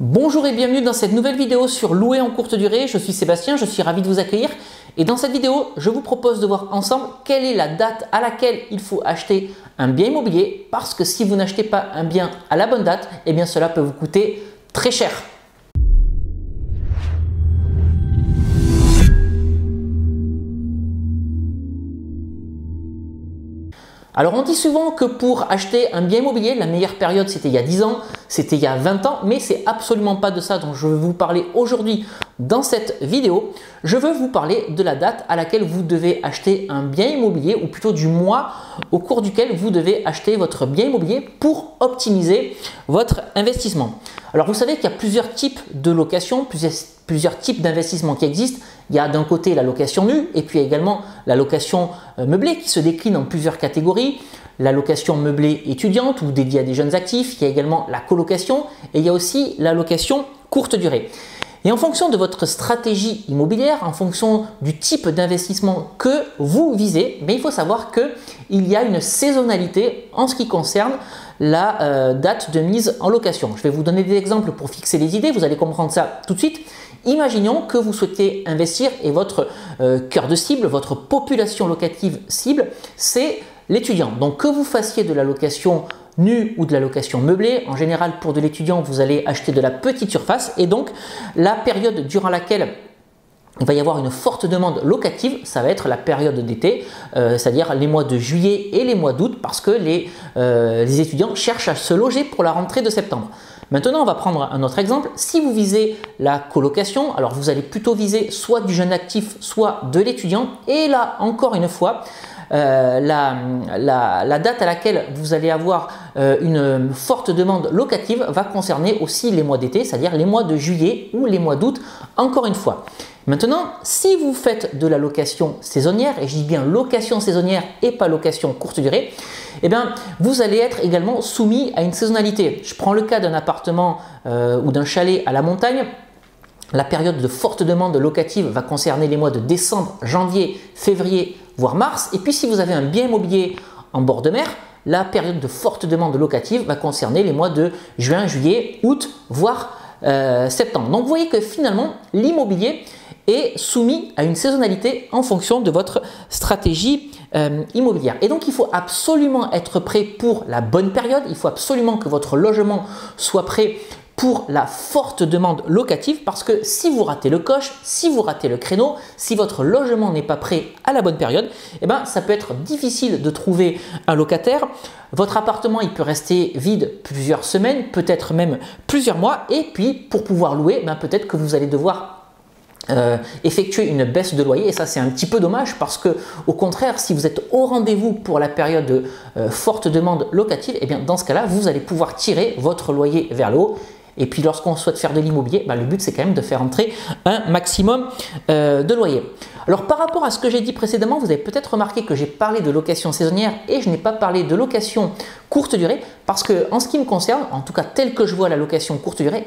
Bonjour et bienvenue dans cette nouvelle vidéo sur louer en courte durée. Je suis Sébastien, je suis ravi de vous accueillir. Et dans cette vidéo, je vous propose de voir ensemble quelle est la date à laquelle il faut acheter un bien immobilier. Parce que si vous n'achetez pas un bien à la bonne date, eh bien cela peut vous coûter très cher. Alors on dit souvent que pour acheter un bien immobilier, la meilleure période c'était il y a 10 ans, c'était il y a 20 ans, mais c'est absolument pas de ça dont je veux vous parler aujourd'hui dans cette vidéo. Je veux vous parler de la date à laquelle vous devez acheter un bien immobilier, ou plutôt du mois au cours duquel vous devez acheter votre bien immobilier pour optimiser votre investissement. Alors vous savez qu'il y a plusieurs types de location, plusieurs types d'investissements qui existent. Il y a d'un côté la location nue et puis également la location meublée qui se décline en plusieurs catégories. La location meublée étudiante ou dédiée à des jeunes actifs. Il y a également la colocation et il y a aussi la location courte durée. Et en fonction de votre stratégie immobilière, en fonction du type d'investissement que vous visez, mais il faut savoir qu'il y a une saisonnalité en ce qui concerne la date de mise en location. Je vais vous donner des exemples pour fixer les idées, vous allez comprendre ça tout de suite. Imaginons que vous souhaitez investir et votre cœur de cible, votre population locative cible, c'est l'étudiant. Donc que vous fassiez de la location nue ou de la location meublée, en général pour de l'étudiant, vous allez acheter de la petite surface et donc la période durant laquelle il va y avoir une forte demande locative, ça va être la période d'été, c'est-à-dire les mois de juillet et les mois d'août parce que les étudiants cherchent à se loger pour la rentrée de septembre. Maintenant, on va prendre un autre exemple. Si vous visez la colocation, alors vous allez plutôt viser soit du jeune actif, soit de l'étudiant. Et là, encore une fois, la date à laquelle vous allez avoir une forte demande locative va concerner aussi les mois d'été, c'est-à-dire les mois de juillet ou les mois d'août, encore une fois. Maintenant, si vous faites de la location saisonnière, et je dis bien location saisonnière et pas location courte durée, eh bien, vous allez être également soumis à une saisonnalité. Je prends le cas d'un appartement ou d'un chalet à la montagne. La période de forte demande locative va concerner les mois de décembre, janvier, février, voire mars. Et puis si vous avez un bien immobilier en bord de mer, la période de forte demande locative va concerner les mois de juin, juillet, août, voire septembre. Donc vous voyez que finalement l'immobilier est soumis à une saisonnalité en fonction de votre stratégie immobilière. Et donc il faut absolument être prêt pour la bonne période, il faut absolument que votre logement soit prêt pour la forte demande locative parce que si vous ratez le coche, si vous ratez le créneau, si votre logement n'est pas prêt à la bonne période, eh ben, ça peut être difficile de trouver un locataire. Votre appartement, il peut rester vide plusieurs semaines, peut-être même plusieurs mois. Et puis, pour pouvoir louer, ben, peut-être que vous allez devoir effectuer une baisse de loyer et ça c'est un petit peu dommage parce que au contraire si vous êtes au rendez-vous pour la période de forte demande locative, et bien dans ce cas-là vous allez pouvoir tirer votre loyer vers le haut. Et puis lorsqu'on souhaite faire de l'immobilier, le but c'est quand même de faire entrer un maximum de loyer. Alors par rapport à ce que j'ai dit précédemment, vous avez peut-être remarqué que j'ai parlé de location saisonnière et je n'ai pas parlé de location courte durée parce que en ce qui me concerne, en tout cas tel que je vois la location courte durée,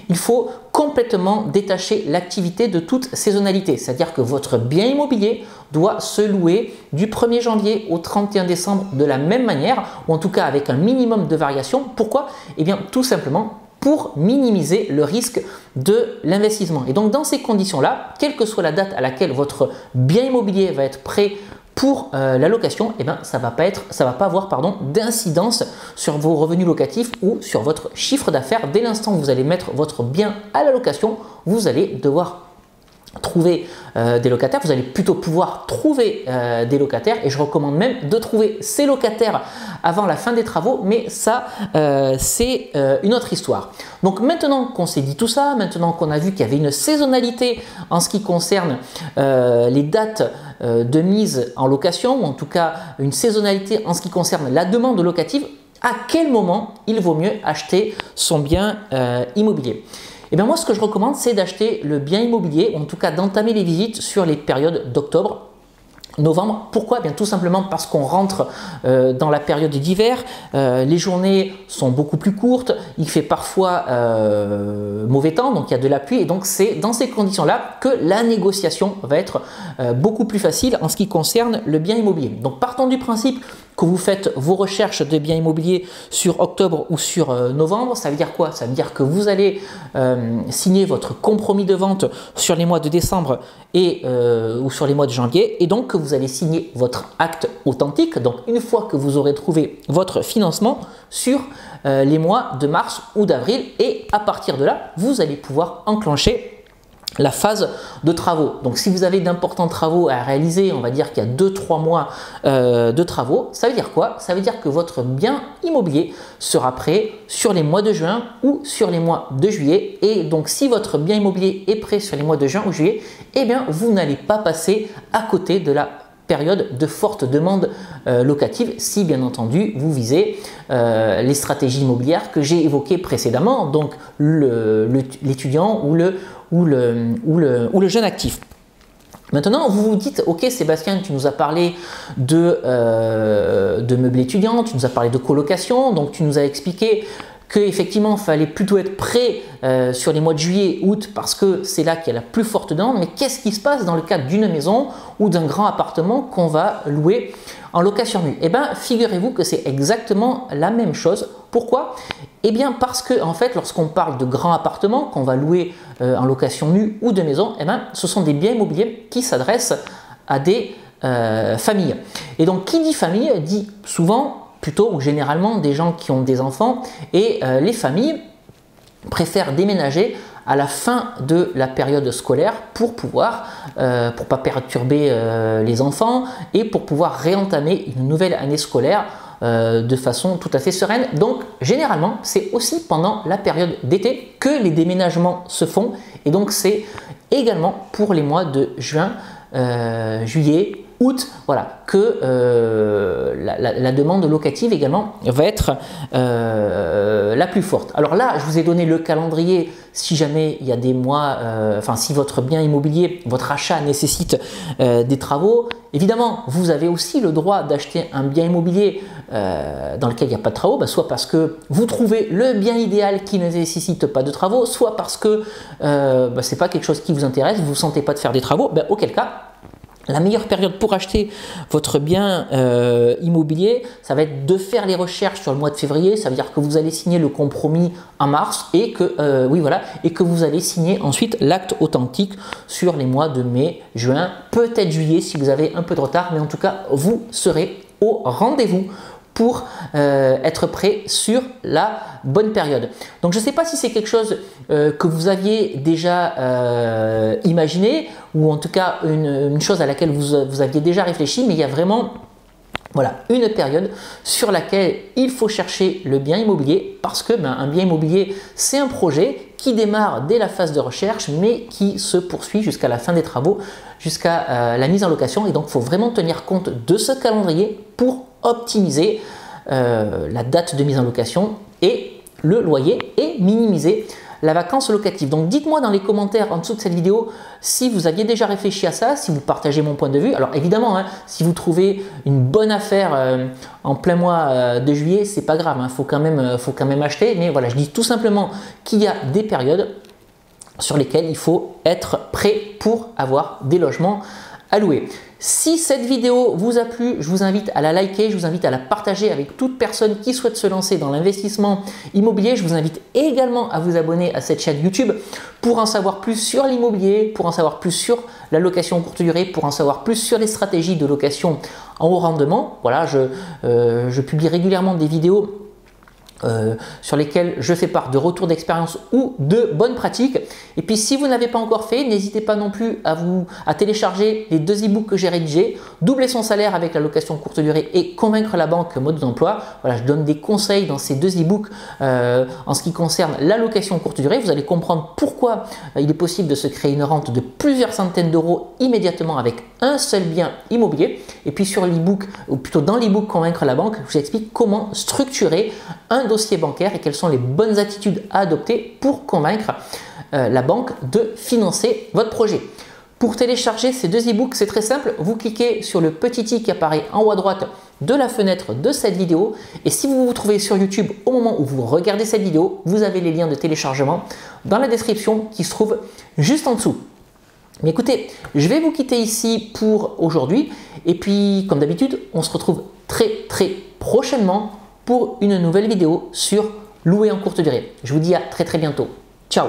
il faut complètement détacher l'activité de toute saisonnalité. C'est-à-dire que votre bien immobilier doit se louer du 1er janvier au 31 décembre de la même manière ou en tout cas avec un minimum de variation. Pourquoi? Eh bien tout simplement pour minimiser le risque de l'investissement. Et donc dans ces conditions-là, quelle que soit la date à laquelle votre bien immobilier va être prêt pour la location, eh bien, ça va pas avoir d'incidence sur vos revenus locatifs ou sur votre chiffre d'affaires. Dès l'instant où vous allez mettre votre bien à la location, vous allez devoir trouver des locataires, vous allez plutôt pouvoir trouver des locataires et je recommande même de trouver ces locataires avant la fin des travaux, mais ça c'est une autre histoire. Donc maintenant qu'on s'est dit tout ça, maintenant qu'on a vu qu'il y avait une saisonnalité en ce qui concerne les dates de mise en location ou en tout cas une saisonnalité en ce qui concerne la demande locative, à quel moment il vaut mieux acheter son bien immobilier? Et bien moi, ce que je recommande, c'est d'acheter le bien immobilier, ou en tout cas d'entamer les visites sur les périodes d'octobre, novembre. Pourquoi? Bien tout simplement parce qu'on rentre dans la période d'hiver, les journées sont beaucoup plus courtes, il fait parfois mauvais temps, donc il y a de la pluie et donc c'est dans ces conditions-là que la négociation va être beaucoup plus facile en ce qui concerne le bien immobilier. Donc partons du principe que vous faites vos recherches de biens immobiliers sur octobre ou sur novembre. Ça veut dire quoi? Ça veut dire que vous allez signer votre compromis de vente sur les mois de décembre ou sur les mois de janvier, et donc que vous allez signer votre acte authentique. Donc une fois que vous aurez trouvé votre financement sur les mois de mars ou d'avril, et à partir de là, vous allez pouvoir enclencher la phase de travaux. Donc si vous avez d'importants travaux à réaliser, on va dire qu'il y a 2-3 mois de travaux, ça veut dire quoi? Ça veut dire que votre bien immobilier sera prêt sur les mois de juin ou sur les mois de juillet. Et donc si votre bien immobilier est prêt sur les mois de juin ou juillet, eh bien vous n'allez pas passer à côté de la période de forte demande locative, si bien entendu vous visez les stratégies immobilières que j'ai évoquées précédemment, donc l'étudiant ou le jeune actif. Maintenant, vous vous dites, ok Sébastien, tu nous as parlé de meubles étudiants, tu nous as parlé de colocation, donc tu nous as expliqué qu'effectivement il fallait plutôt être prêt sur les mois de juillet, août, parce que c'est là qu'il y a la plus forte demande. Mais qu'est-ce qui se passe dans le cadre d'une maison ou d'un grand appartement qu'on va louer en location nue? Eh bien, figurez-vous que c'est exactement la même chose. Pourquoi? Eh bien, parce que en fait, lorsqu'on parle de grands appartements qu'on va louer en location nue ou de maison, eh bien, ce sont des biens immobiliers qui s'adressent à des familles. Et donc, qui dit famille dit souvent, plutôt ou généralement, des gens qui ont des enfants, et les familles préfèrent déménager à la fin de la période scolaire pour pas perturber les enfants et pour pouvoir réentamer une nouvelle année scolaire de façon tout à fait sereine. Donc généralement c'est aussi pendant la période d'été que les déménagements se font, et donc c'est également pour les mois de juin, juillet, août, voilà, que la demande locative également va être la plus forte. Alors là, je vous ai donné le calendrier si jamais il y a des mois, si votre bien immobilier, votre achat nécessite des travaux. Évidemment, vous avez aussi le droit d'acheter un bien immobilier dans lequel il n'y a pas de travaux, soit parce que vous trouvez le bien idéal qui ne nécessite pas de travaux, soit parce que ce n'est pas quelque chose qui vous intéresse, vous ne vous sentez pas de faire des travaux, auquel cas, la meilleure période pour acheter votre bien immobilier, ça va être de faire les recherches sur le mois de février. Ça veut dire que vous allez signer le compromis en mars et que vous allez signer ensuite l'acte authentique sur les mois de mai, juin, peut-être juillet si vous avez un peu de retard, mais en tout cas vous serez au rendez-vous pour être prêt sur la bonne période. Donc je ne sais pas si c'est quelque chose que vous aviez déjà imaginé, ou en tout cas une chose à laquelle vous aviez déjà réfléchi, mais il y a vraiment une période sur laquelle il faut chercher le bien immobilier, parce que un bien immobilier c'est un projet qui démarre dès la phase de recherche mais qui se poursuit jusqu'à la fin des travaux, jusqu'à la mise en location, et donc il faut vraiment tenir compte de ce calendrier pour optimiser la date de mise en location et le loyer et minimiser la vacance locative. Donc dites-moi dans les commentaires en dessous de cette vidéo si vous aviez déjà réfléchi à ça, si vous partagez mon point de vue. Alors évidemment, si vous trouvez une bonne affaire en plein mois de juillet, c'est pas grave, faut quand même acheter. Mais voilà, je dis tout simplement qu'il y a des périodes sur lesquelles il faut être prêt pour avoir des logements à louer. Si cette vidéo vous a plu, je vous invite à la liker, je vous invite à la partager avec toute personne qui souhaite se lancer dans l'investissement immobilier. Je vous invite également à vous abonner à cette chaîne YouTube pour en savoir plus sur l'immobilier, pour en savoir plus sur la location courte durée, pour en savoir plus sur les stratégies de location en haut rendement. Voilà, je publie régulièrement des vidéos sur lesquels je fais part de retours d'expérience ou de bonnes pratiques. Et puis si vous n'avez pas encore fait, n'hésitez pas non plus à télécharger les 2 e-books que j'ai rédigés, Doubler son salaire avec la location courte durée et Convaincre la banque mode d'emploi. Voilà, je donne des conseils dans ces 2 e-books en ce qui concerne la location courte durée. Vous allez comprendre pourquoi il est possible de se créer une rente de plusieurs centaines d'euros immédiatement avec un seul bien immobilier. Et puis sur l'e-book, ou plutôt dans l'e-book Convaincre la banque, je vous explique comment structurer un dossier bancaire et quelles sont les bonnes attitudes à adopter pour convaincre la banque de financer votre projet. Pour télécharger ces 2 e-books, c'est très simple. Vous cliquez sur le petit i qui apparaît en haut à droite de la fenêtre de cette vidéo, et si vous vous trouvez sur YouTube au moment où vous regardez cette vidéo, vous avez les liens de téléchargement dans la description qui se trouve juste en dessous. Mais écoutez, je vais vous quitter ici pour aujourd'hui. Et puis, comme d'habitude, on se retrouve très prochainement pour une nouvelle vidéo sur louer en courte durée. Je vous dis à très bientôt. Ciao!